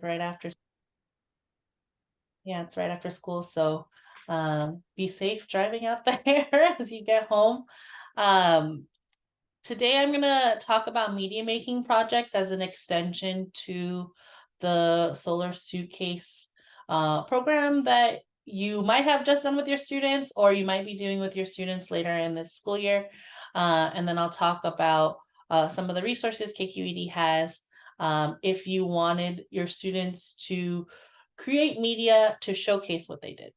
right after. Yeah, it's right after school. So be safe driving out there as you get home. Um, Today I'm going to talk about media making projects as an extension to the Solar Suitcase program that you might have just done with your students, or you might be doing with your students later in this school year. And then I'll talk about some of the resources KQED has if you wanted your students to create media to showcase what they did.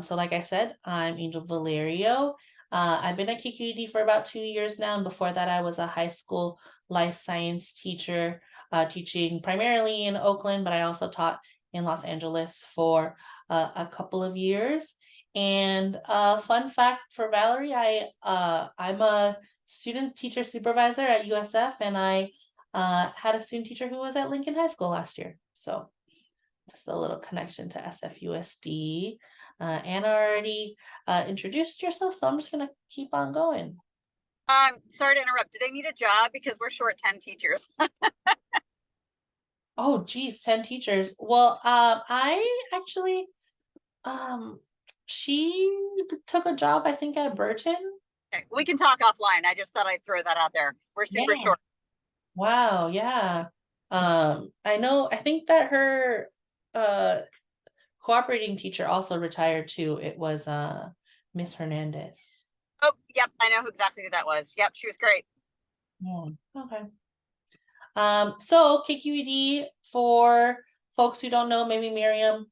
So like I said, I'm Angel Valerio. I've been at KQED for about 2 years now, and before that I was a high school life science teacher, teaching primarily in Oakland, but I also taught in Los Angeles for a couple of years. And fun fact for Valerie, I'm a student teacher supervisor at USF, and I had a student teacher who was at Lincoln High School last year. So just a little connection to SFUSD. Anna already introduced yourself, so I'm just gonna keep on going. Sorry to interrupt. Do they need a job? Because we're short 10 teachers. Oh, geez, 10 teachers. Well, I actually, she took a job, I think, at Burton. Okay, we can talk offline. I just thought I'd throw that out there. We're super Yeah. short. Wow, yeah. I know, I think that her cooperating teacher also retired too. It was Miss Hernandez. Oh, yep. I know exactly who that was. Yep. She was great. Yeah, okay. So KQED, for folks who don't know, maybe Miriam,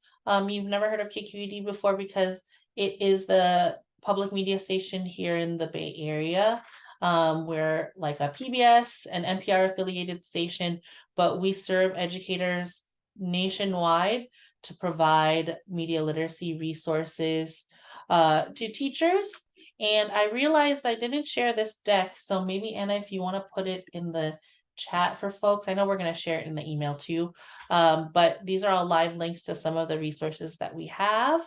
you've never heard of KQED before because it is the public media station here in the Bay Area. We're like a PBS and NPR affiliated station, but we serve educators nationwide to provide media literacy resources to teachers. And I realized I didn't share this deck, so maybe Anna, if you want to put it in the chat for folks. I know we're going to share it in the email too, but these are all live links to some of the resources that we have.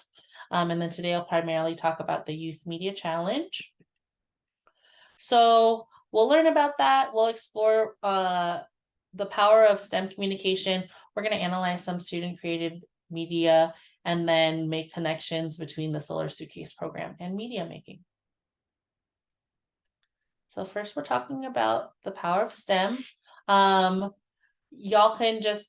And then today I'll primarily talk about the Youth Media Challenge. So we'll learn about that. We'll explore the power of STEM communication. We're going to analyze some student created media and then make connections between the Solar Suitcase program and media making. So first we're talking about the power of STEM. Y'all can just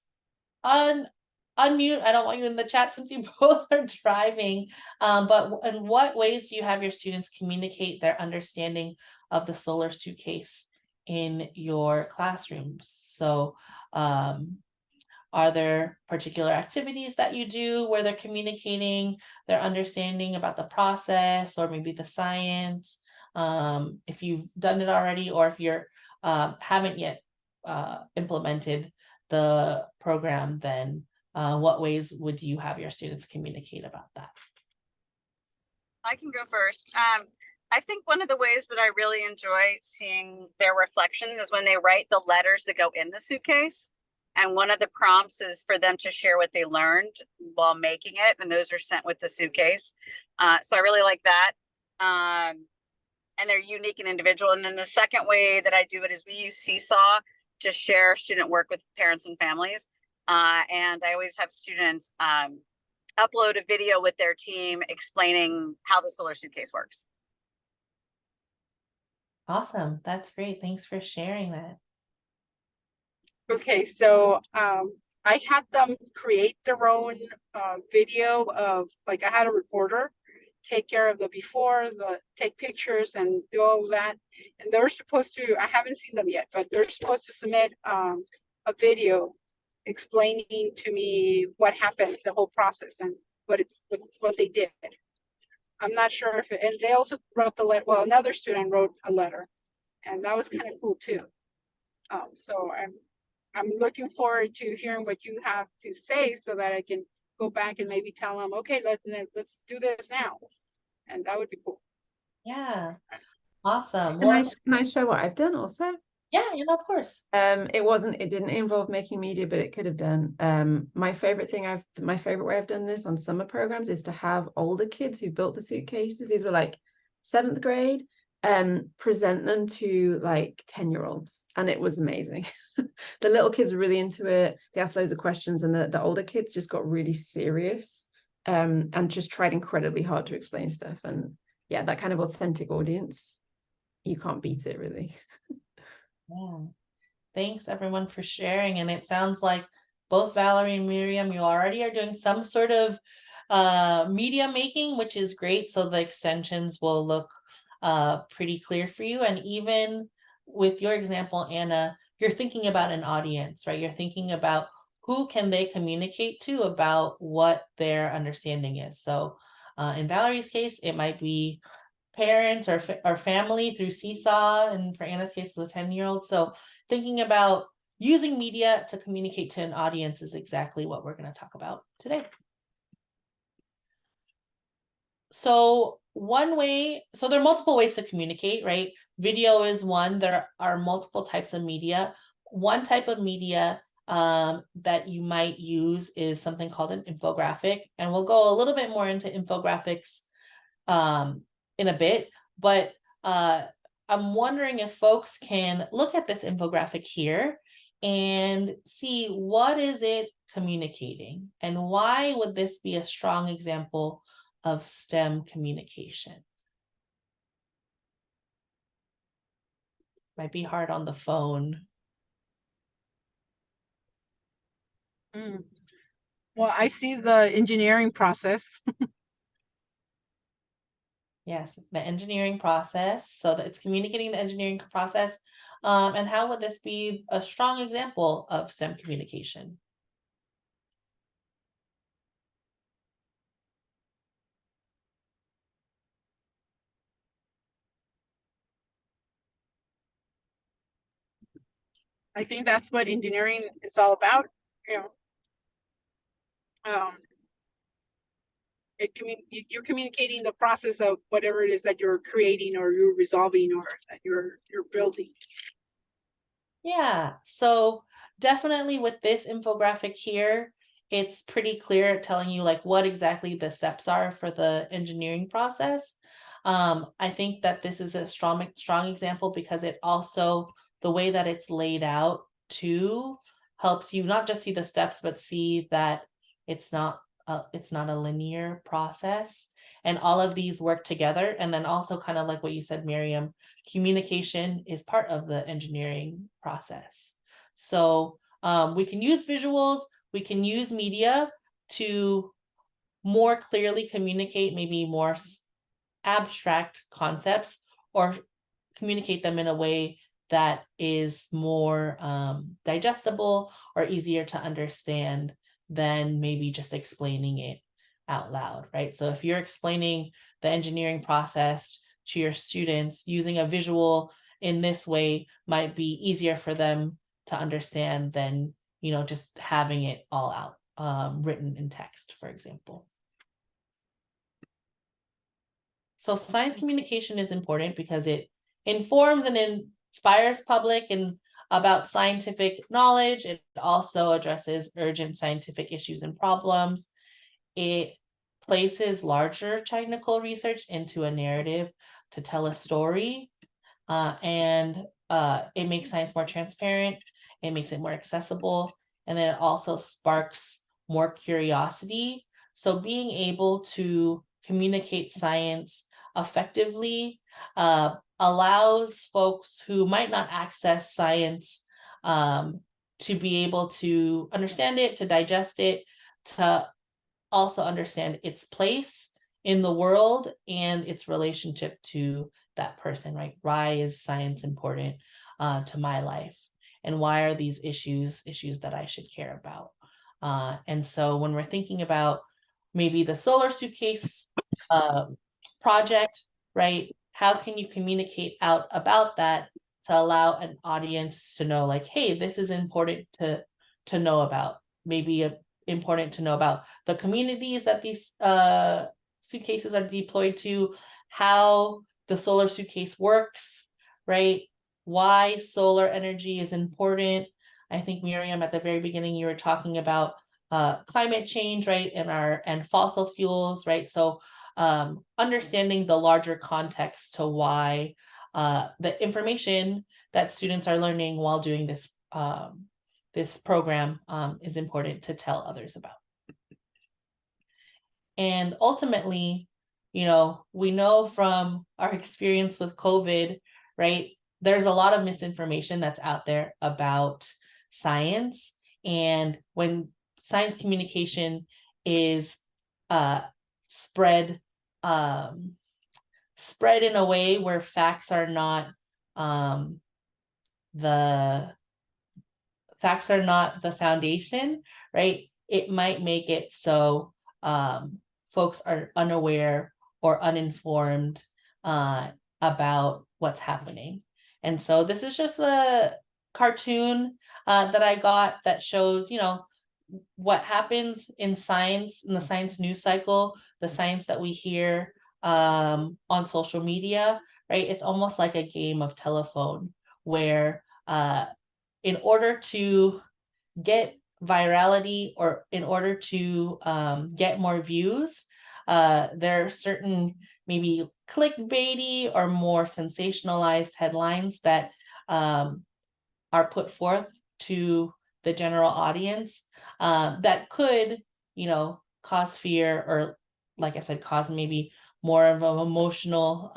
unmute. I don't want you in the chat since you both are driving. But in what ways do you have your students communicate their understanding of the Solar Suitcase in your classrooms? So are there particular activities that you do where they're communicating their understanding about the process or maybe the science? If you've done it already, or if you're haven't yet implemented the program, then what ways would you have your students communicate about that? I can go first. I think one of the ways that I really enjoy seeing their reflection is when they write the letters that go in the suitcase. And one of the prompts is for them to share what they learned while making it. And those are sent with the suitcase. So I really like that. And they're unique and individual. And then the second way that I do it is we use Seesaw to share student work with parents and families. And I always have students upload a video with their team explaining how the Solar Suitcase works. Awesome. That's great. Thanks for sharing that. Okay, so I had them create their own video of, like, I had a reporter take care of the before, take pictures and do all of that. And they're supposed to, I haven't seen them yet, but they're supposed to submit a video explaining to me what happened, the whole process, and what they did. I'm not sure if and they also wrote the letter. Well, another student wrote a letter, and that was kind of cool too. So I'm looking forward to hearing what you have to say so that I can go back and maybe tell them, okay, let's do this now. And that would be cool. Yeah. Awesome. Can I show what I've done also? Yeah, of course. It didn't involve making media, but it could have done. My favorite way I've done this on summer programs is to have older kids who built the suitcases. These were like 7th grade, present them to like 10-year-olds, and it was amazing. The little kids were really into it. They asked loads of questions, and the older kids just got really serious, and just tried incredibly hard to explain stuff. And yeah, that kind of authentic audience, you can't beat it, really. Yeah. Thanks everyone for sharing. And it sounds like both Valerie and Miriam, you already are doing some sort of media making, which is great. So the extensions will look pretty clear for you. And even with your example, Anna, you're thinking about an audience, right? You're thinking about who can they communicate to about what their understanding is. So in Valerie's case, it might be parents or family through Seesaw, and for Anna's case, the 10-year-old. So thinking about using media to communicate to an audience is exactly what we're going to talk about today. So one way, so there are multiple ways to communicate, right? Video is one. There are multiple types of media. One type of media that you might use is something called an infographic, and we'll go a little bit more into infographics in a bit, but I'm wondering if folks can look at this infographic here and see what is it communicating, and why would this be a strong example of STEM communication? Might be hard on the phone. Well, I see the engineering process. Yes, the engineering process. So that it's communicating the engineering process. And how would this be a strong example of STEM communication? I think that's what engineering is all about, you know. You're communicating the process of whatever it is that you're creating or you're resolving or that you're building. Yeah, so definitely with this infographic here, it's pretty clear at telling you like what exactly the steps are for the engineering process. I think that this is a strong example because it also, the way that it's laid out too, helps you not just see the steps, but see that it's not a linear process, and all of these work together. And then also kind of like what you said, Miriam, communication is part of the engineering process. So we can use visuals, we can use media to more clearly communicate maybe more abstract concepts, or communicate them in a way that is more digestible or easier to understand than maybe just explaining it out loud, right? So if you're explaining the engineering process to your students, using a visual in this way might be easier for them to understand than, you know, just having it all out written in text, for example. So science communication is important because it informs and inspires public and about scientific knowledge. It also addresses urgent scientific issues and problems. It places larger technical research into a narrative to tell a story, and it makes science more transparent. It makes it more accessible, and then it also sparks more curiosity. So being able to communicate science effectively allows folks who might not access science to be able to understand it, to digest it, to also understand its place in the world and its relationship to that person, right? Why is science important to my life? And why are these issues that I should care about? And so when we're thinking about maybe the Solar Suitcase project, right? How can you communicate out about that to allow an audience to know, like, hey, this is important to know about. Maybe important to know about the communities that these suitcases are deployed to, how the Solar Suitcase works, right? Why solar energy is important. I think, Miriam, at the very beginning, you were talking about climate change, right? And fossil fuels, right? So understanding the larger context to why the information that students are learning while doing this this program is important to tell others about. And ultimately, you know, we know from our experience with COVID, right? There's a lot of misinformation that's out there about science. And when science communication is spread in a way where facts are not the foundation, right? It might make it so folks are unaware or uninformed about what's happening. And so this is just a cartoon that I got that shows, you know, what happens in science, in the science news cycle, the science that we hear on social media, right? It's almost like a game of telephone where in order to get virality or in order to get more views, there are certain maybe clickbaity or more sensationalized headlines that are put forth to the general audience that could, you know, cause fear or, like I said, cause maybe more of an emotional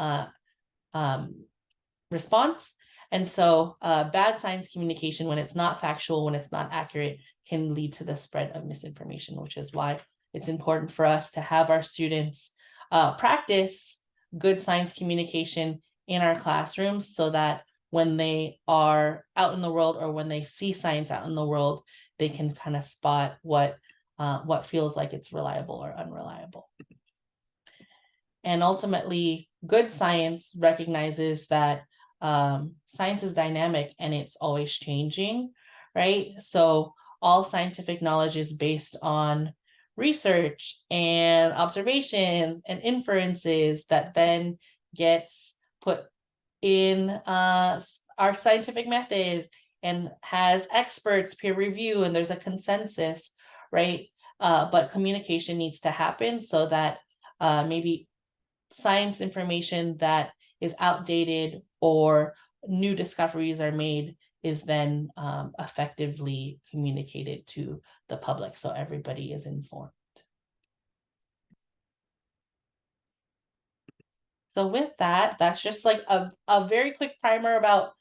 response. And so bad science communication, when it's not factual, when it's not accurate, can lead to the spread of misinformation, which is why it's important for us to have our students practice good science communication in our classrooms so that when they are out in the world or when they see science out in the world, they can kind of spot what feels like it's reliable or unreliable. And ultimately, good science recognizes that science is dynamic and it's always changing, right? So all scientific knowledge is based on research and observations and inferences that then gets put in our scientific method and has experts peer review and there's a consensus, right? But communication needs to happen so that maybe science information that is outdated or new discoveries are made is then effectively communicated to the public so everybody is informed. So with that, that's just like a very quick primer about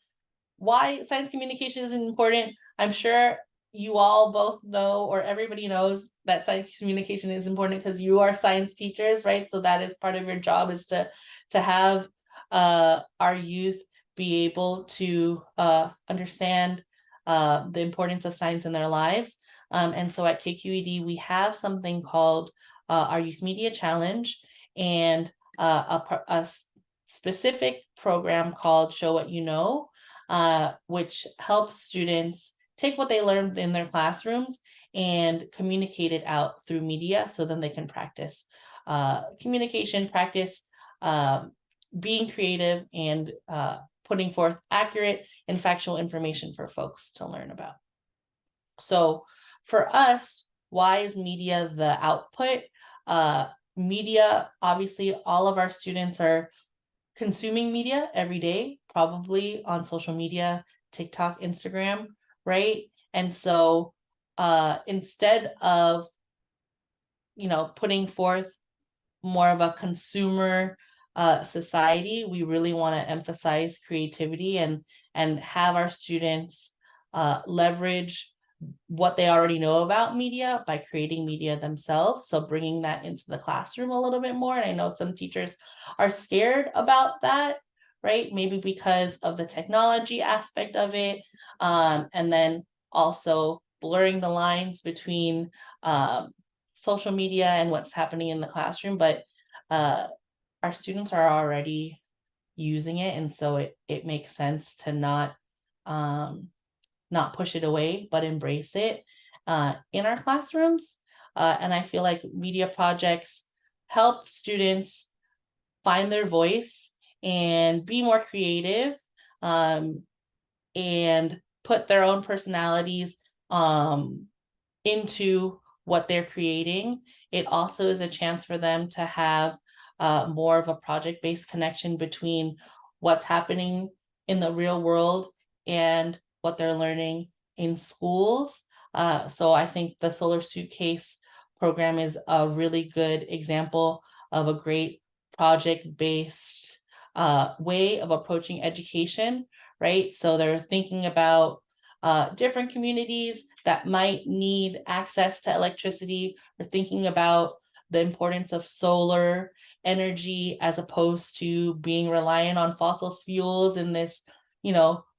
why science communication is important. I'm sure you all both know, or everybody knows, that science communication is important because you are science teachers, right? So that is part of your job, is to have our youth be able to understand the importance of science in their lives. And so at KQED, we have something called our Youth Media Challenge, and a specific program called Show What You Know, which helps students take what they learned in their classrooms and communicate it out through media, so then they can practice communication, practice being creative, and putting forth accurate and factual information for folks to learn about. So for us, why is media the output? Media, obviously, all of our students are consuming media every day, probably on social media, TikTok, Instagram, right? And so instead of, you know, putting forth more of a consumer society, we really want to emphasize creativity and have our students leverage what they already know about media by creating media themselves. So bringing that into the classroom a little bit more. And I know some teachers are scared about that, right? Maybe because of the technology aspect of it. And then also blurring the lines between social media and what's happening in the classroom. But our students are already using it. And so it makes sense to not push it away, but embrace it in our classrooms. And I feel like media projects help students find their voice and be more creative and put their own personalities into what they're creating. It also is a chance for them to have more of a project-based connection between what's happening in the real world and what they're learning in schools. So I think the Solar Suitcase program is a really good example of a great project-based way of approaching education, right? So they're thinking about different communities that might need access to electricity. We're thinking about the importance of solar energy as opposed to being reliant on fossil fuels in this,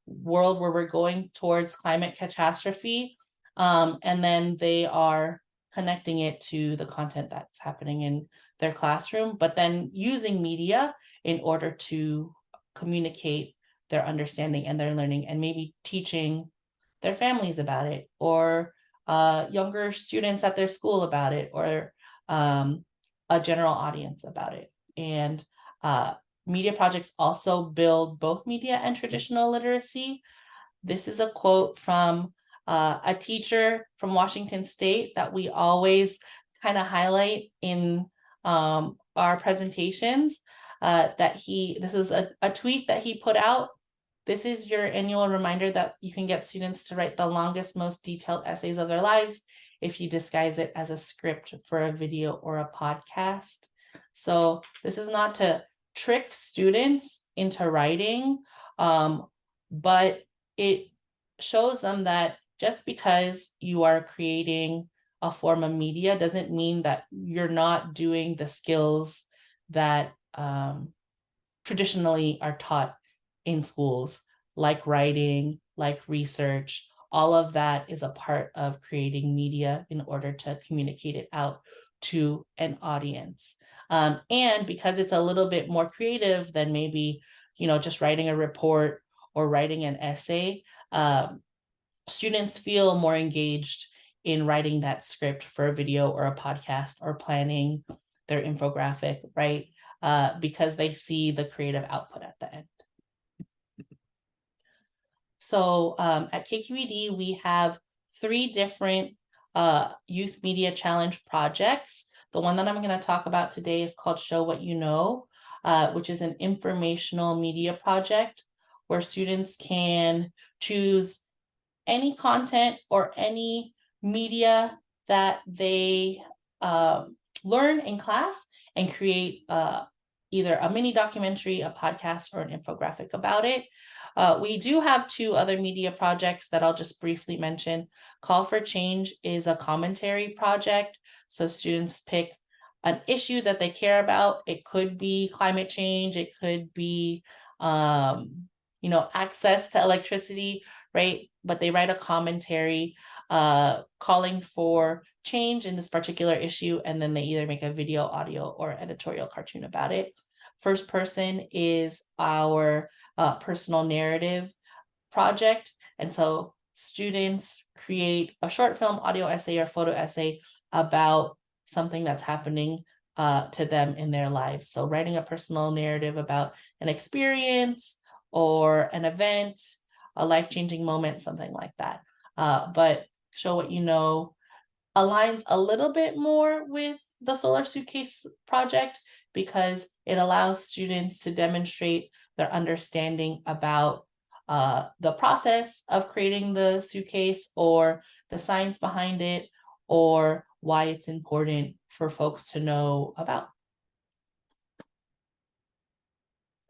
world where we're going towards climate catastrophe. And then they are connecting it to the content that's happening in their classroom, but then using media in order to communicate their understanding and their learning, and maybe teaching their families about it, or younger students at their school about it, or a general audience about it. And media projects also build both media and traditional literacy. This is a quote from a teacher from Washington State that we always kind of highlight in our presentations. This is a tweet that he put out. This is your annual reminder that you can get students to write the longest, most detailed essays of their lives if you disguise it as a script for a video or a podcast. So this is not to trick students into writing, but it shows them that just because you are creating a form of media doesn't mean that you're not doing the skills that traditionally are taught in schools, like writing, like research. All of that is a part of creating media in order to communicate it out to an audience. And because it's a little bit more creative than maybe, just writing a report or writing an essay, students feel more engaged in writing that script for a video or a podcast or planning their infographic, right? Because they see the creative output at the end. So at KQED, we have 3 different youth media challenge projects. The one that I'm going to talk about today is called Show What You Know, which is an informational media project where students can choose any content or any media that they learn in class and create either a mini documentary, a podcast, or an infographic about it. We do have 2 other media projects that I'll just briefly mention. Call for Change is a commentary project. So students pick an issue that they care about. It could be climate change. It could be, access to electricity, right? But they write a commentary calling for change in this particular issue, and then they either make a video, audio, or editorial cartoon about it. First Person is our personal narrative project, and so students create a short film, audio essay, or photo essay about something that's happening to them in their lives. So writing a personal narrative about an experience or an event, a life-changing moment, something like that. But Show What You Know aligns a little bit more with the Solar Suitcase project because it allows students to demonstrate their understanding about the process of creating the suitcase, or the science behind it, or why it's important for folks to know about.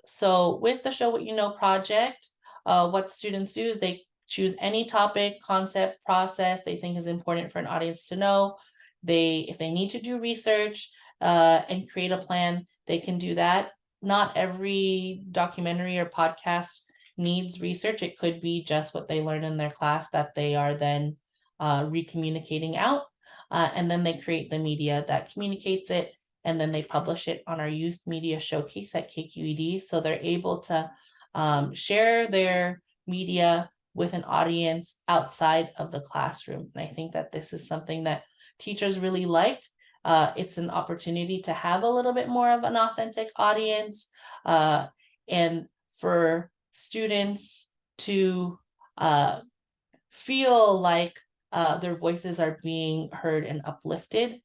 So with the Show What You Know project, what students do is they choose any topic, concept, process they think is important for an audience to know. If they need to do research and create a plan, they can do that. Not every documentary or podcast needs research. It could be just what they learn in their class that they are then recommunicating out. And then they create the media that communicates it, and then they publish it on our youth media showcase at KQED. So they're able to share their media with an audience outside of the classroom. And I think that this is something that teachers really like. It's an opportunity to have a little bit more of an authentic audience, and for students to feel like their voices are being heard and uplifted.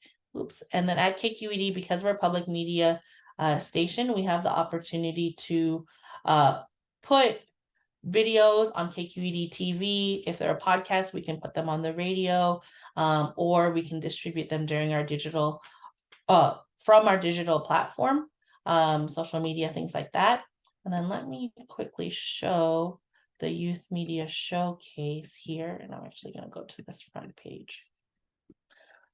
And then at KQED, because we're public media, station, we have the opportunity to put videos on KQED TV. If they're a podcast, we can put them on the radio, or we can distribute them during our digital, from our digital platform, social media, things like that. And then let me quickly show the Youth Media Showcase here. And I'm actually going to go to this front page.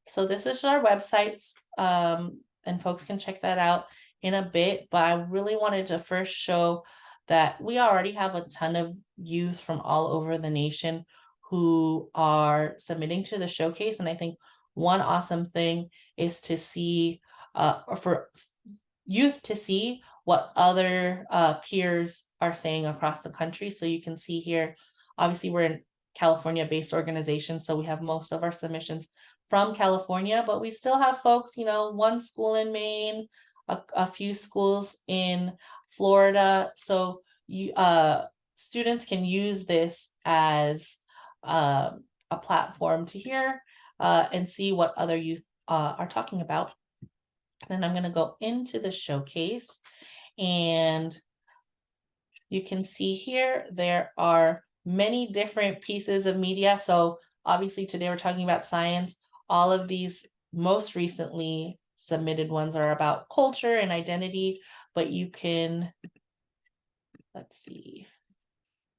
So this is our website, and folks can check that out in a bit. But I really wanted to first show that we already have a ton of youth from all over the nation who are submitting to the showcase. And I think one awesome thing is to see, or for youth to see what other peers are saying across the country. So you can see here, obviously we're in California-based organization, so we have most of our submissions from California, but we still have folks, you know, one school in Maine, a few schools in Florida. So you students can use this as a platform to hear and see what other youth are talking about. Then I'm going to go into the showcase, and you can see here there are many different pieces of media. So obviously today we're talking about science. All of these most recently submitted ones are about culture and identity, but you can, let's see,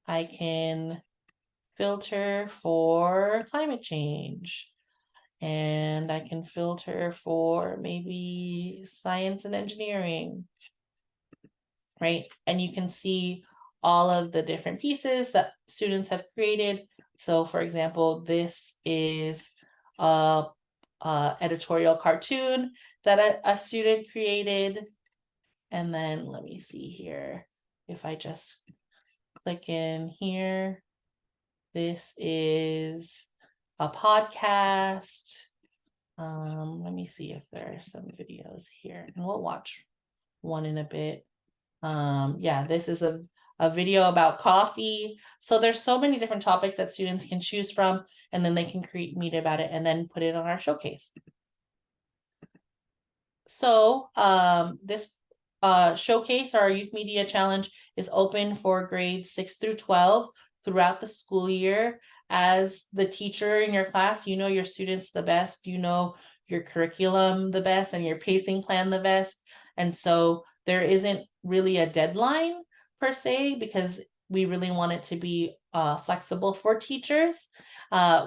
I can filter for climate change, and I can filter for maybe science and engineering, right? And you can see all of the different pieces that students have created. So for example, this is a editorial cartoon that a student created. And then let me see here. If I just click in here, this is a podcast. Let me see if there are some videos here, and we'll watch one in a bit. Yeah, this is a video about coffee. So there's so many different topics that students can choose from, and then they can create media about it and then put it on our showcase. So this showcase, our Youth Media Challenge, is open for grades 6 through 12 throughout the school year. As the teacher in your class, you know your students the best, you know your curriculum the best, and your pacing plan the best. And so there isn't really a deadline per se, because we really want it to be flexible for teachers.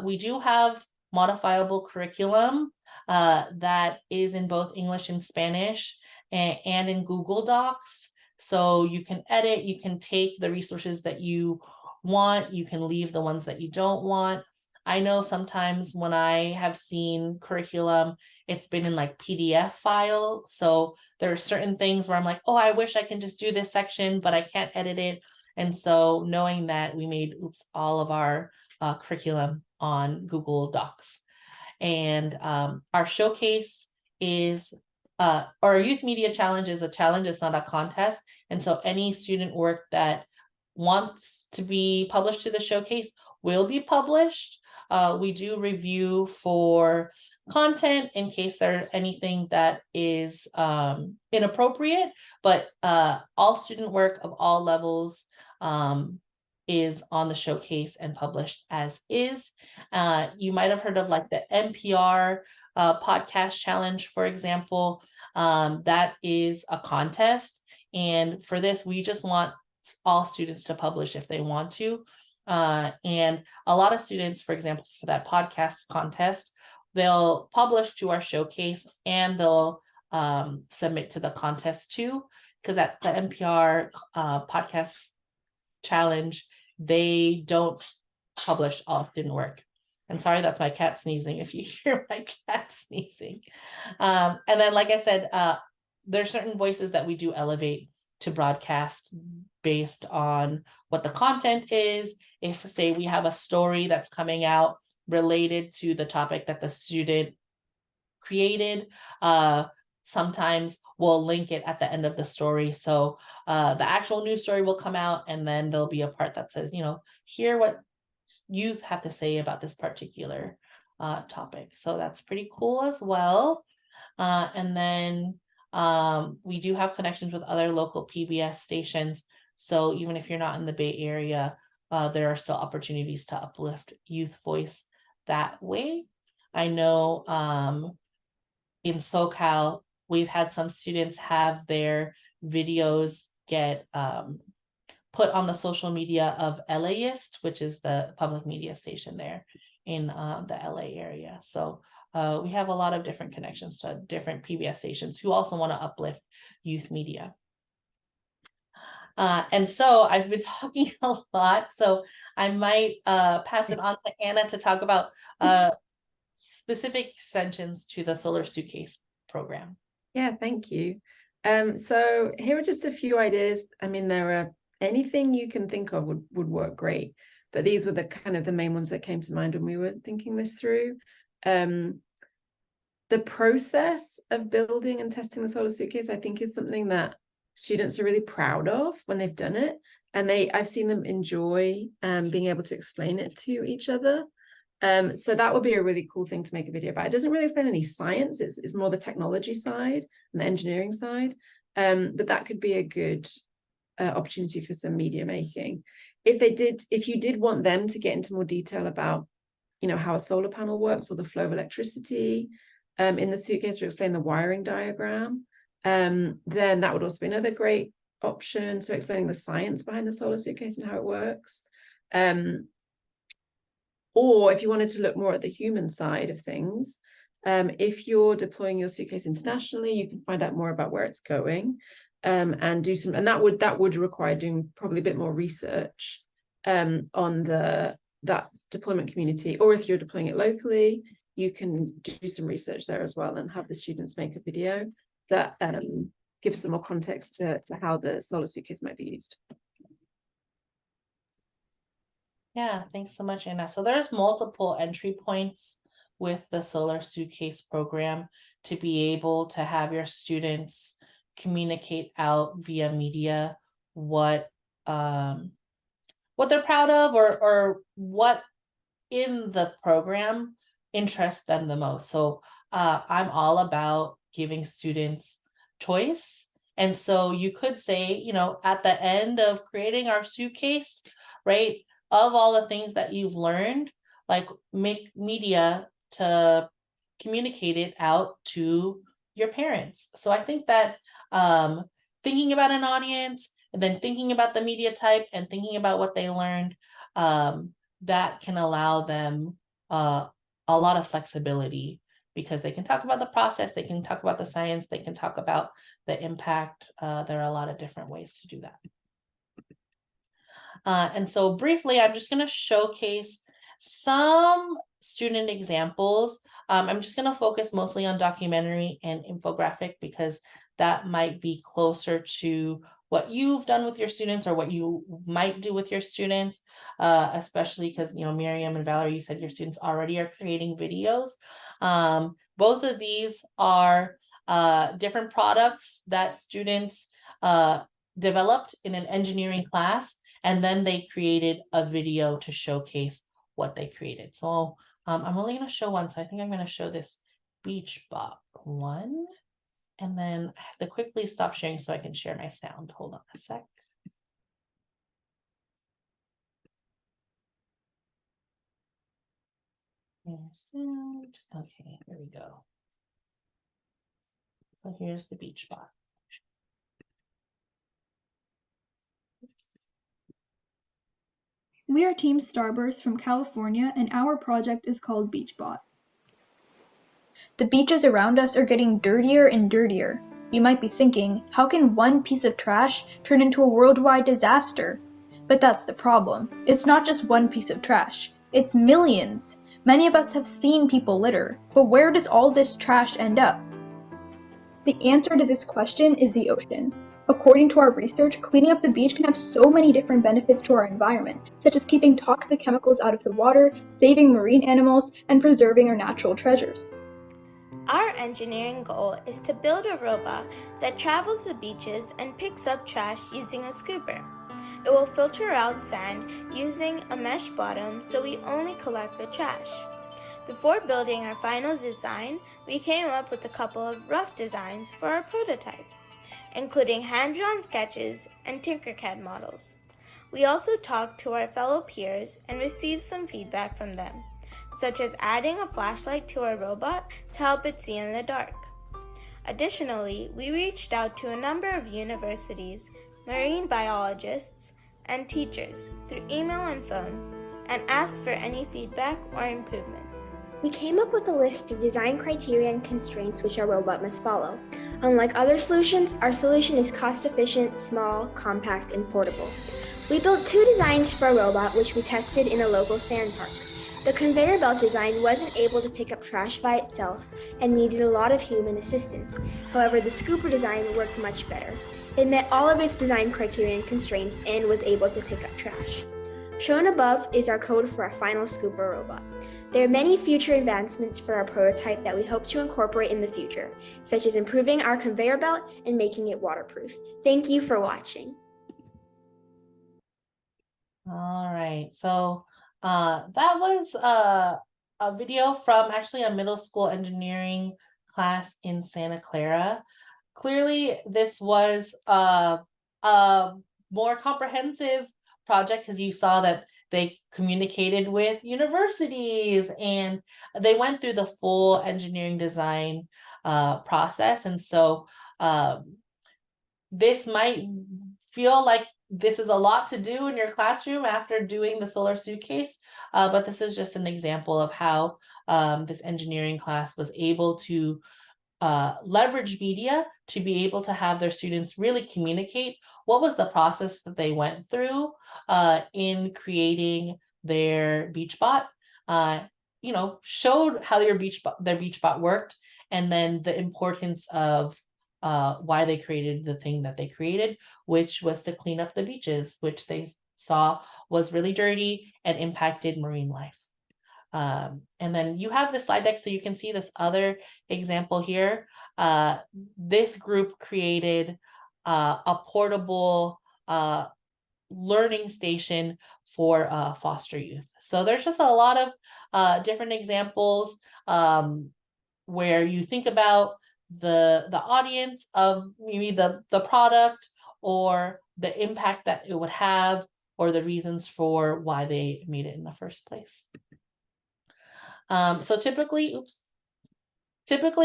We do have modifiable curriculum that is in both English and Spanish, and in Google Docs. So you can edit, you can take the resources that you want, you can leave the ones that you don't want. I know sometimes when I have seen curriculum, it's been in like PDF file. So there are certain things where I'm like, oh, I wish I can just do this section, but I can't edit it. And so knowing that, we made all of our curriculum on Google Docs. And our showcase is, our Youth Media Challenge is a challenge, it's not a contest. And so any student work that wants to be published to the showcase will be published. We do review for content in case there's anything that is inappropriate, but all student work of all levels is on the showcase and published as is. You might have heard of like the NPR podcast challenge, for example. That is a contest. And for this, we just want all students to publish if they want to. And a lot of students, for example, for that podcast contest, they'll publish to our showcase and they'll submit to the contest too, because at the NPR podcast challenge, they don't publish all student work. And sorry, that's my cat sneezing if you hear my cat sneezing. And then, like I said, there's certain voices that we do elevate to broadcast based on what the content is. If, say, we have a story that's coming out related to the topic that the student created, sometimes we'll link it at the end of the story. So the actual news story will come out, and then there'll be a part that says, you know, hear what youth have to say about this particular topic. So that's pretty cool as well. And then We do have connections with other local PBS stations. So even if you're not in the Bay Area, there are still opportunities to uplift youth voice that way. I know in SoCal, we've had some students have their videos get put on the social media of LAist, which is the public media station there in the LA area. So we have a lot of different connections to different PBS stations who also want to uplift youth media. And so I've been talking a lot, so I might pass it on to Anna to talk about specific extensions to the Solar Suitcase program. Yeah, thank you. So here are just a few ideas. I mean, there are anything you can think of would work great, but these were the kind of the main ones that came to mind when we were thinking this through. The process of building and testing the Solar Suitcase, I think, is something that students are really proud of when they've done it, and I've seen them enjoy being able to explain it to each other. So that would be a really cool thing to make a video about. It doesn't really explain any science, it's more the technology side and the engineering side, but that could be a good opportunity for some media making. If you did want them to get into more detail about, you know, how a solar panel works or the flow of electricity in the suitcase, or explain the wiring diagram, then that would also be another great option. So explaining the science behind the Solar Suitcase and how it works. Or if you wanted to look more at the human side of things, if you're deploying your suitcase internationally, you can find out more about where it's going, and do some, and that would require doing probably a bit more research on that deployment community. Or if you're deploying it locally, you can do some research there as well and have the students make a video that gives some more context to how the Solar Suitcase might be used. Yeah, thanks so much, Anna. So there's multiple entry points with the Solar Suitcase program to be able to have your students communicate out via media what they're proud of, or what in the program interests them the most. So I'm all about giving students choice. And so you could say, you know, at the end of creating our suitcase, right, of all the things that you've learned, like, make media to communicate it out to your parents. So I think that thinking about an audience, and then thinking about the media type, and thinking about what they learned, that can allow them a lot of flexibility, because they can talk about the process, they can talk about the science, they can talk about the impact. There are a lot of different ways to do that. And so briefly, I'm just going to showcase some student examples. I'm just going to focus mostly on documentary and infographic, because that might be closer to what you've done with your students, or what you might do with your students, especially because, you know, Miriam and Valerie, you said your students already are creating videos. Both of these are different products that students developed in an engineering class, and then they created a video to showcase what they created. So I'm only going to show one. So I think I'm going to show this beach bop one. And then I have to quickly stop sharing so I can share my sound. Hold on a sec. Sound. Okay, here we go. So here's the beach bop. Oops. We are Team Starburst from California, and our project is called BeachBot. The beaches around us are getting dirtier and dirtier. You might be thinking, how can one piece of trash turn into a worldwide disaster? But that's the problem. It's not just one piece of trash. It's millions. Many of us have seen people litter, but where does all this trash end up? The answer to this question is the ocean. According to our research, cleaning up the beach can have so many different benefits to our environment, such as keeping toxic chemicals out of the water, saving marine animals, and preserving our natural treasures. Our engineering goal is to build a robot that travels the beaches and picks up trash using a scooper. It will filter out sand using a mesh bottom, so we only collect the trash. Before building our final design, we came up with a couple of rough designs for our prototype, including hand-drawn sketches and Tinkercad models. We also talked to our fellow peers and received some feedback from them, such as adding a flashlight to our robot to help it see in the dark. Additionally, we reached out to a number of universities, marine biologists, and teachers through email and phone, and asked for any feedback or improvements. We came up with a list of design criteria and constraints which our robot must follow. Unlike other solutions, our solution is cost-efficient, small, compact, and portable. We built 2 designs for a robot which we tested in a local sand park. The conveyor belt design wasn't able to pick up trash by itself and needed a lot of human assistance. However, the scooper design worked much better. It met all of its design criteria and constraints and was able to pick up trash. Shown above is our code for our final scooper robot. There are many future advancements for our prototype that we hope to incorporate in the future, such as improving our conveyor belt and making it waterproof. Thank you for watching. All right, so that was a video from actually a middle school engineering class in Santa Clara. Clearly, this was a more comprehensive project because you saw that they communicated with universities and they went through the full engineering design process. And so this might feel like this is a lot to do in your classroom after doing the Solar Suitcase, but this is just an example of how this engineering class was able to leverage media to be able to have their students really communicate what was the process that they went through in creating their BeachBot, showed how their BeachBot worked, and then the importance of why they created the thing that they created, which was to clean up the beaches, which they saw was really dirty and impacted marine life. And then you have the slide deck so you can see this other example here. This group created a portable learning station for foster youth. So there's just a lot of different examples where you think about the audience of maybe the product or the impact that it would have or the reasons for why they made it in the first place. So typically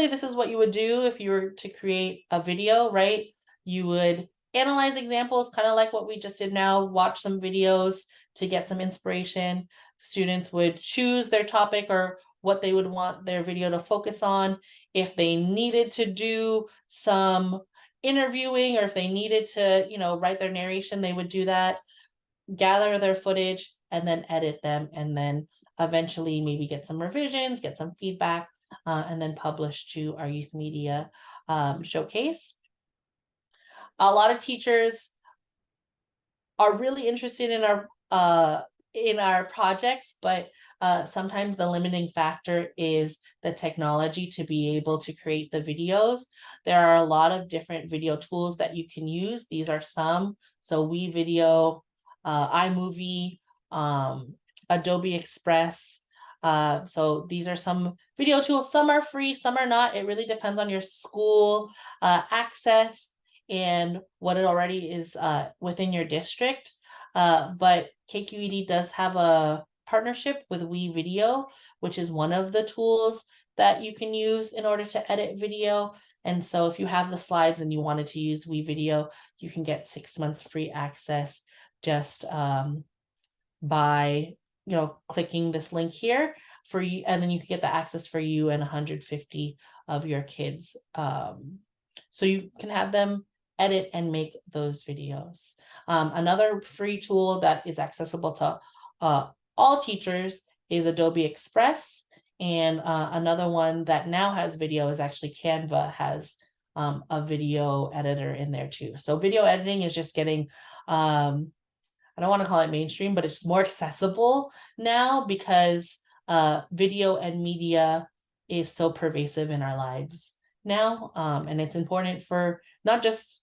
this is what you would do if you were to create a video, right? You would analyze examples, kind of like what we just did now, watch some videos to get some inspiration. Students would choose their topic or what they would want their video to focus on. If they needed to do some interviewing or if they needed to, write their narration, they would do that, gather their footage, and then edit them, and then eventually maybe get some revisions, get some feedback, and then publish to our youth media showcase. A lot of teachers are really interested in our projects, but sometimes the limiting factor is the technology to be able to create the videos. There are a lot of different video tools that you can use. These are some. So WeVideo, iMovie, Adobe Express. So these are some video tools. Some are free, some are not. It really depends on your school access and what it already is within your district. But KQED does have a partnership with WeVideo, which is one of the tools that you can use in order to edit video. And so if you have the slides and you wanted to use WeVideo, you can get 6 months free access just by clicking this link here for you, and then you can get the access for you and 150 of your kids. So you can have them edit and make those videos. Another free tool that is accessible to all teachers is Adobe Express, and another one that now has video is actually Canva has a video editor in there too. So video editing is just getting I don't want to call it mainstream, but it's more accessible now because video and media is so pervasive in our lives now. And it's important for not just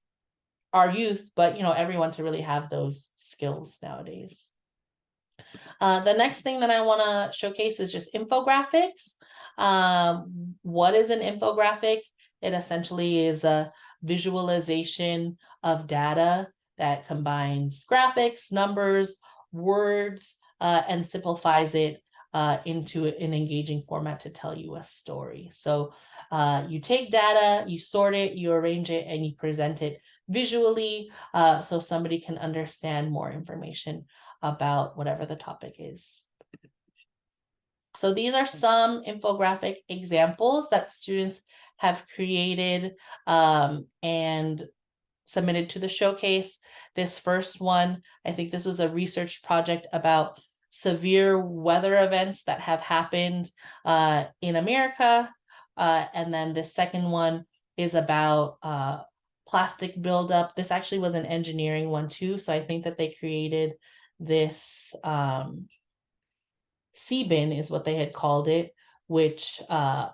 our youth, but everyone to really have those skills nowadays. The next thing that I want to showcase is just infographics. What is an infographic? It essentially is a visualization of data that combines graphics, numbers, words, and simplifies it into an engaging format to tell you a story. So you take data, you sort it, you arrange it, and you present it visually so somebody can understand more information about whatever the topic is. So these are some infographic examples that students have created and submitted to the showcase. This first one, I think this was a research project about severe weather events that have happened in America. And then the second one is about plastic buildup. This actually was an engineering one too. So I think that they created this sea bin is what they had called it, which I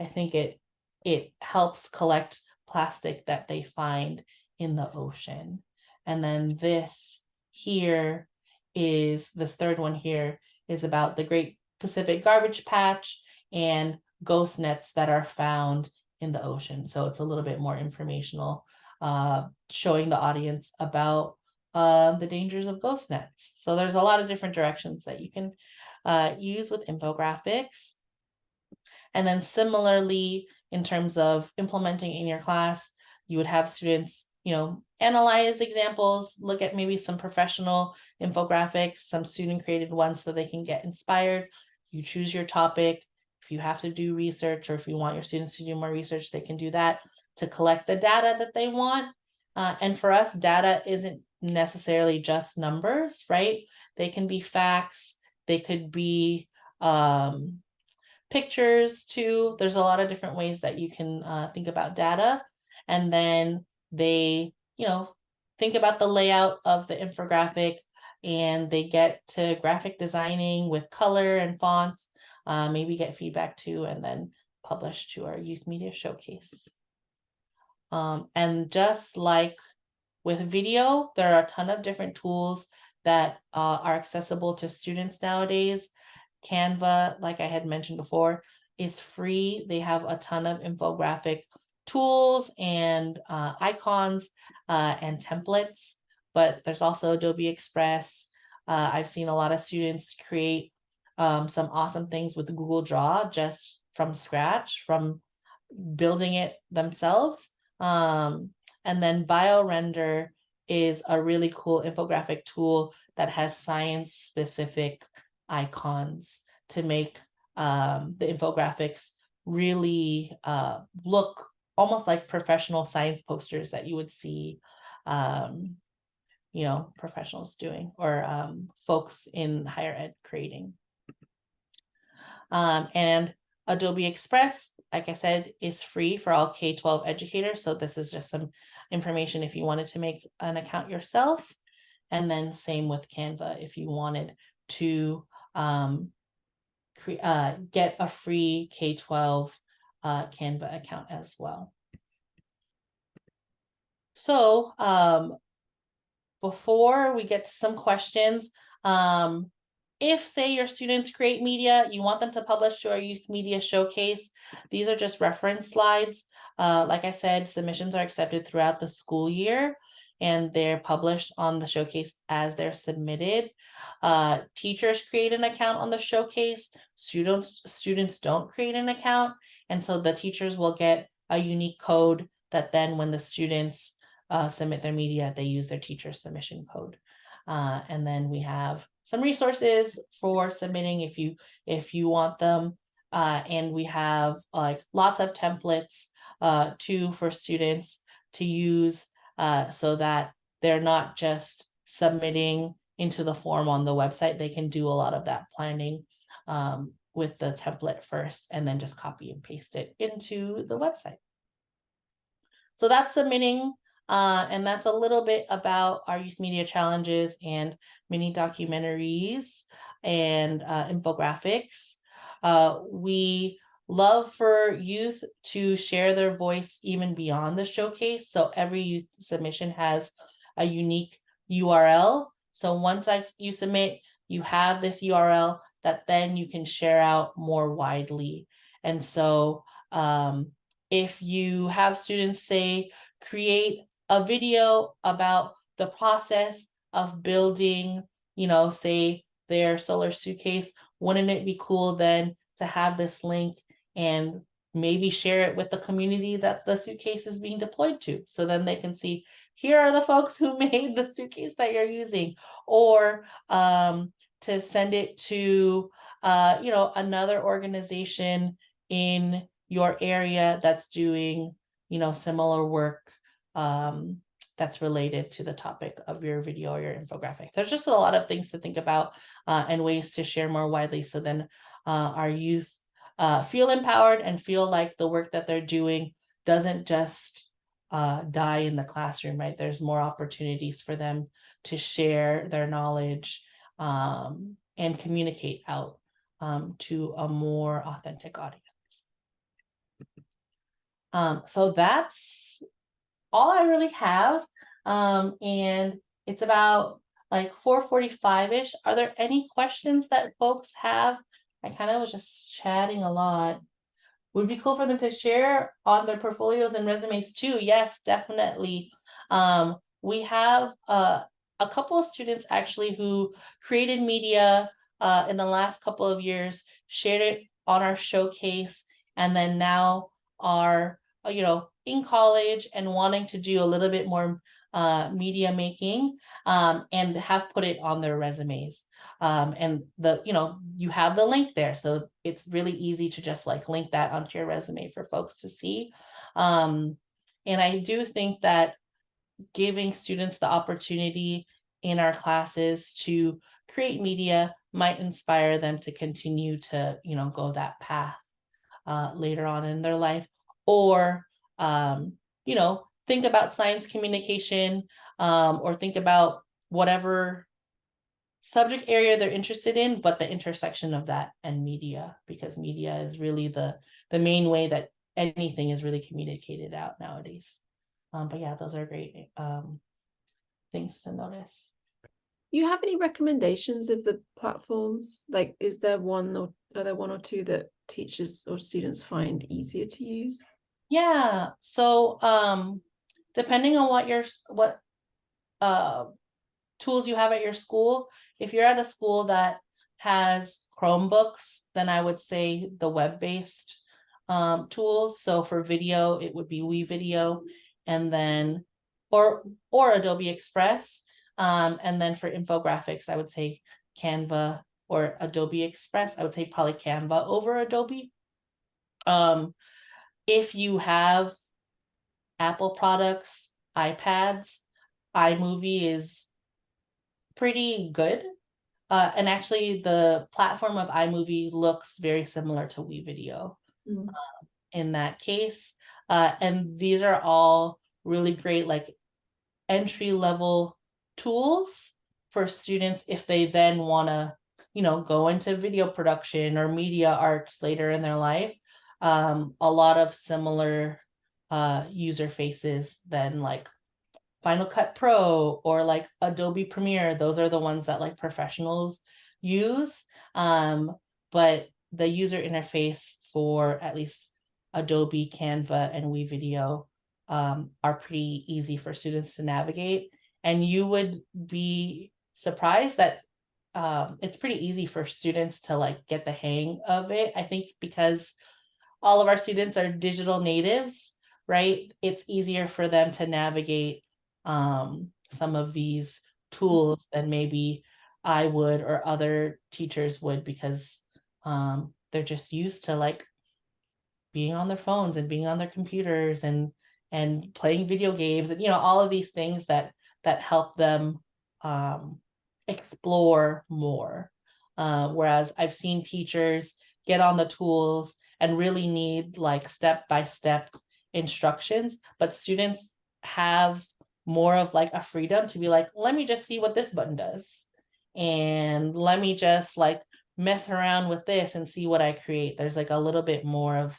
think it helps collect plastic that they find in the ocean. And then this third one here is about the Great Pacific Garbage Patch and ghost nets that are found in the ocean. So it's a little bit more informational, showing the audience about the dangers of ghost nets. So there's a lot of different directions that you can use with infographics. And then similarly, in terms of implementing in your class, you would have students, analyze examples, look at maybe some professional infographics, some student created ones so they can get inspired. You choose your topic. If you have to do research or if you want your students to do more research, they can do that to collect the data that they want. And for us, data isn't necessarily just numbers, right? They can be facts, they could be pictures too. There's a lot of different ways that you can think about data. And then they, think about the layout of the infographic and they get to graphic designing with color and fonts, maybe get feedback too, and then publish to our youth media showcase. And just like with video, there are a ton of different tools that are accessible to students nowadays. Canva, like I had mentioned before, is free. They have a ton of infographic tools and icons and templates, but there's also Adobe Express. I've seen a lot of students create some awesome things with Google Draw just from scratch, from building it themselves. And then BioRender is a really cool infographic tool that has science-specific icons to make the infographics really look almost like professional science posters that you would see professionals doing or folks in higher ed creating. And Adobe Express, like I said, is free for all K-12 educators. So this is just some information if you wanted to make an account yourself. And then same with Canva if you wanted to get a free K-12 Canva account as well. So before we get to some questions, if, say, your students create media, you want them to publish to our youth media showcase, these are just reference slides. Like I said, submissions are accepted throughout the school year and they're published on the showcase as they're submitted. Teachers create an account on the showcase. Students don't create an account. And so the teachers will get a unique code that then when the students submit their media, they use their teacher submission code. And then we have some resources for submitting if you want them. And we have lots of templates too for students to use so that they're not just submitting into the form on the website. They can do a lot of that planning with the template first and then just copy and paste it into the website. So that's submitting. And that's a little bit about our youth media challenges and mini documentaries and infographics. We love for youth to share their voice even beyond the showcase. So every youth submission has a unique URL So once you submit, you have this URL that then you can share out more widely. And so if you have students say, create a video about the process of building, say their solar suitcase, wouldn't it be cool then to have this link and maybe share it with the community that the suitcase is being deployed to? So then they can see, here are the folks who made the suitcase that you're using, or to send it to another organization in your area that's doing similar work that's related to the topic of your video or your infographic. There's just a lot of things to think about and ways to share more widely, so then our youth feel empowered and feel like the work that they're doing doesn't just die in the classroom, right? There's more opportunities for them to share their knowledge and communicate out to a more authentic audience. So that's all I really have. And it's about like 4:45-ish. Are there any questions that folks have? I kind of was just chatting a lot. Would be cool for them to share on their portfolios and resumes too. Yes, definitely. We have a couple of students actually who created media in the last couple of years, shared it on our showcase, and then now are in college and wanting to do a little bit more media making and have put it on their resumes. And you have the link there, so it's really easy to just like link that onto your resume for folks to see. And I do think that giving students the opportunity in our classes to create media might inspire them to continue to go that path later on in their life, or think about science communication, or think about whatever subject area they're interested in, but the intersection of that and media, because media is really the main way that anything is really communicated out nowadays. But yeah, those are great things to notice. You have any recommendations of the platforms? Like, are there one or two that teachers or students find easier to use? Yeah, so depending on what tools you have at your school, if you're at a school that has Chromebooks, then I would say the web-based tools. So for video, it would be WeVideo, and then or Adobe Express. And then for infographics, I would say Canva or Adobe Express. I would say probably Canva over Adobe. If you have Apple products, iPads, iMovie is pretty good. And actually the platform of iMovie looks very similar to WeVideo in that case. And these are all really great like entry-level tools for students if they then want to go into video production or media arts later in their life. A lot of similar user faces than like Final Cut Pro or like Adobe Premiere. Those are the ones that like professionals use. But the user interface for at least Adobe, Canva, and WeVideo are pretty easy for students to navigate. And you would be surprised that it's pretty easy for students to like get the hang of it. I think because all of our students are digital natives, right? It's easier for them to navigate some of these tools than maybe I would or other teachers would, because they're just used to like being on their phones and being on their computers and playing video games and all of these things that help them explore more. Whereas I've seen teachers get on the tools and really need like step-by-step instructions, but students have more of like a freedom to be like, let me just see what this button does, and let me just like mess around with this and see what I create. There's like a little bit more of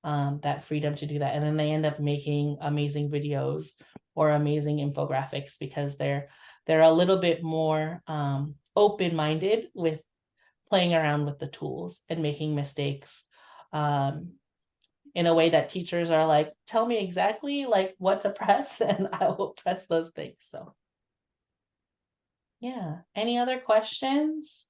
that freedom to do that, and then they end up making amazing videos or amazing infographics because they're they're a little bit more open-minded with playing around with the tools and making mistakes in a way that teachers are like, tell me exactly like what to press and I will press those things. So yeah, any other questions?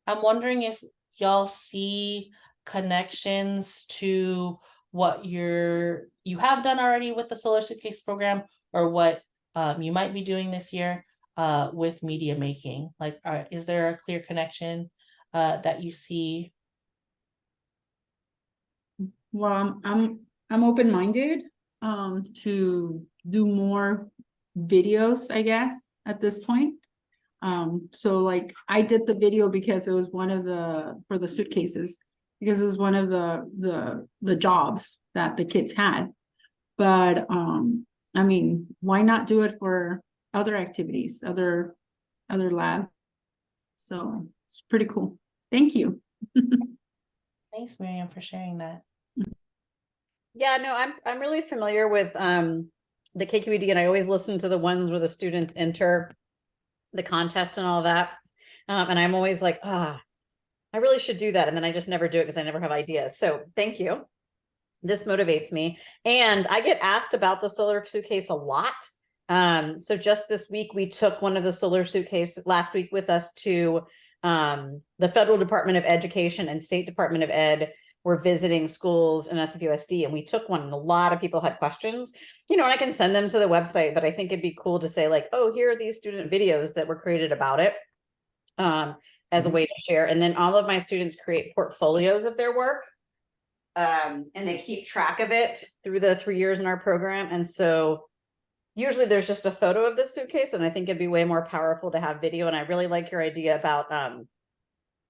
I'm wondering if y'all see connections to what you have done already with the Solar Suitcase program, or what you might be doing this year with media making. Like, is there a clear connection that you see? Well, I'm open-minded to do more videos, I guess, at this point. So like I did the video because it was one of for the suitcases, because it was one of the jobs that the kids had. But I mean, why not do it for other activities, other lab? So it's pretty cool. Thank you. Thanks, Miriam, for sharing that. Yeah, no, I'm really familiar with the KQED, and I always listen to the ones where the students enter the contest and all that. And I'm always like, I really should do that. And then I just never do it because I never have ideas. So thank you. This motivates me. And I get asked about the Solar Suitcase a lot. So just this week, we took one of the Solar Suitcase last week with us to the Federal Department of Education and State Department of Ed. We're visiting schools in SFUSD, and we took one, and a lot of people had questions, and I can send them to the website, but I think it'd be cool to say like, oh, here are these student videos that were created about it as a way to share. And then all of my students create portfolios of their work, and they keep track of it through the 3 years in our program. And so usually there's just a photo of the suitcase, and I think it'd be way more powerful to have video. And I really like your idea about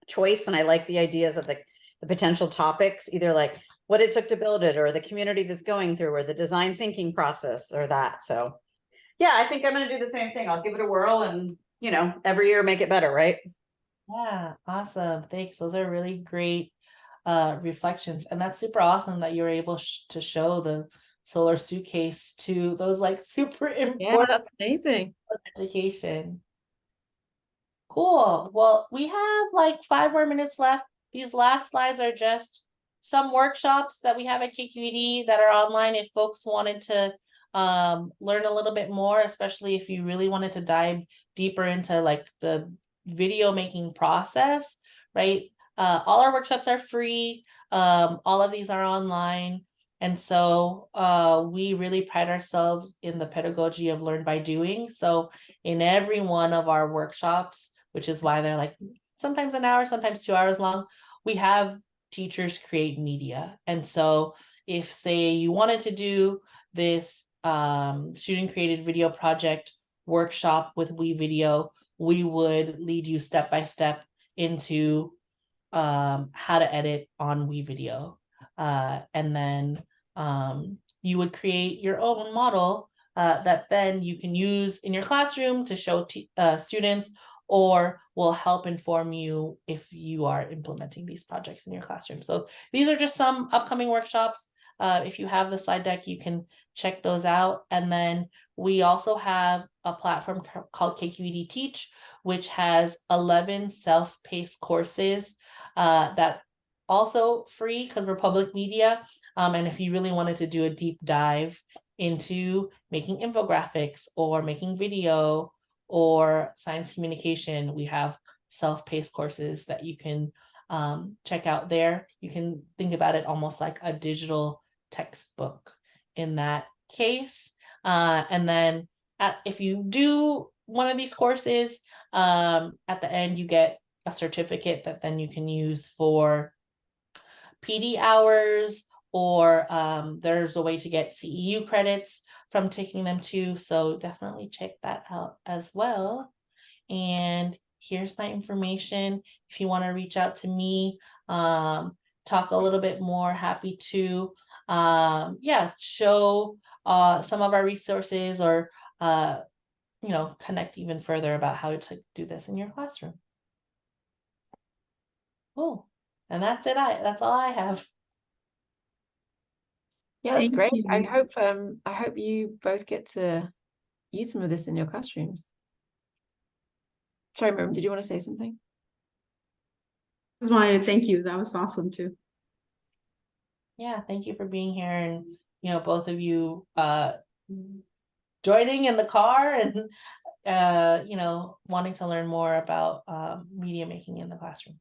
choice, and I like the ideas of the potential topics, either like what it took to build it, or the community that's going through, or the design thinking process, or that. So yeah, I think I'm going to do the same thing. I'll give it a whirl, and every year make it better, right? Yeah, awesome. Thanks. Those are really great reflections, and that's super awesome that you were able to show the Solar Suitcase to those like super important. Yeah, that's amazing. Education. Cool. Well, we have like 5 more minutes left. These last slides are just some workshops that we have at KQED that are online if folks wanted to learn a little bit more, especially if you really wanted to dive deeper into like the video making process, right? All our workshops are free. All of these are online. And so we really pride ourselves in the pedagogy of learn by doing. So in every one of our workshops, which is why they're like sometimes an hour, sometimes 2 hours long, we have teachers create media. And so if, say, you wanted to do this student created video project workshop with WeVideo, we would lead you step by step into how to edit on WeVideo. And then you would create your own model that then you can use in your classroom to show students, or will help inform you if you are implementing these projects in your classroom. So these are just some upcoming workshops. If you have the slide deck, you can check those out. And then we also have a platform called KQED Teach, which has 11 self-paced courses that also free because we're public media. And if you really wanted to do a deep dive into making infographics or making video or science communication, we have self-paced courses that you can check out there. You can think about it almost like a digital textbook in that case. And then if you do one of these courses, at the end, you get a certificate that then you can use for PD hours, or there's a way to get CEU credits from taking them too. So definitely check that out as well. And here's my information. If you want to reach out to me, talk a little bit more, happy to show some of our resources, or connect even further about how to do this in your classroom. Cool. And that's it. That's all I have. Yeah, that's Thank great. you. I hope you both get to use some of this in your classrooms. Sorry, Miriam, did you want to say something? Just wanted to thank you. That was awesome too. Yeah, thank you for being here, and both of you joining in the car and wanting to learn more about media making in the classroom.